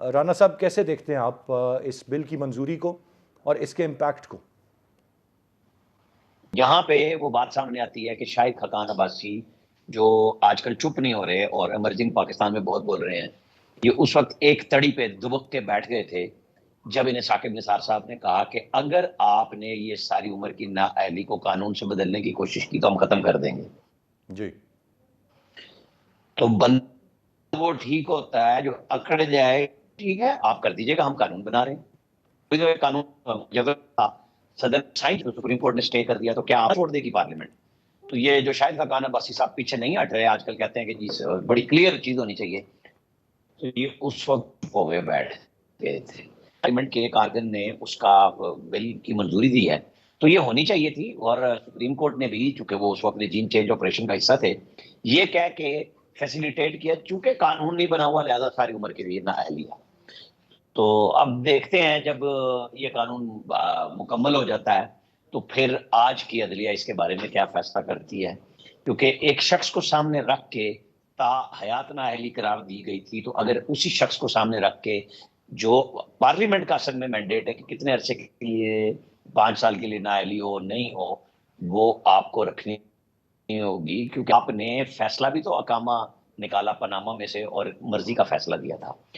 राना साहब, कैसे देखते हैं आप इस बिल की मंजूरी को और इसके इम्पैक्ट को? यहाँ पे वो बात सामने आती है कि शाहिद खकान अब्बासी जो आजकल चुप नहीं हो रहे और इमर्जिंग पाकिस्तान में बहुत बोल रहे हैं, ये उस वक्त एक तड़ी पे दुबक के बैठ गए थे जब इन्हें साकिब निसार साहब ने कहा कि अगर आपने ये सारी उम्र की नाअहली को कानून से बदलने की कोशिश की तो हम खत्म कर देंगे। जी। तो बंद वो ठीक होता है जो अकड़ जाए, ठीक है आप कर दीजिएगा, हम कानून बना रहे हैं। तो ये कानून जब सदन साइन तो सुप्रीम कोर्ट ने स्टे कर दिया, तो क्या आप छोड़ देगी पार्लियामेंट? तो ये जो शाहिद खकान अब्बासी साहब पीछे नहीं हट रहे, आजकल कहते हैं कि जी बड़ी क्लियर चीज होनी चाहिए, तो ये उस वक्त हो गए बैठ गए थे। पार्लियामेंट के एक आर्गन ने उसका बिल की मंजूरी दी है, तो ये होनी चाहिए थी। और सुप्रीम कोर्ट ने भी, चूंकि वो उस वक्त रिजीम चेंज ऑपरेशन का हिस्सा थे, ये कह के फैसिलिटेट किया, चूंकि कानून नहीं बना हुआ लिहाजा सारी उम्र के लिए नाअहली है। तो अब देखते हैं जब ये कानून मुकम्मल हो जाता है तो फिर आज की अदलिया इसके बारे में क्या फैसला करती है, क्योंकि एक शख्स को सामने रख के ता हयात नाअहली करार दी गई थी, तो अगर उसी शख्स को सामने रख के, जो पार्लियामेंट का असल में मैंडेट है कि कितने अरसे के लिए, 5 साल के लिए नाअहली हो नहीं हो, वो आपको रखनी होगी, क्योंकि आपने फैसला भी तो अकामा निकाला पनामा में से और मर्जी का फैसला दिया था।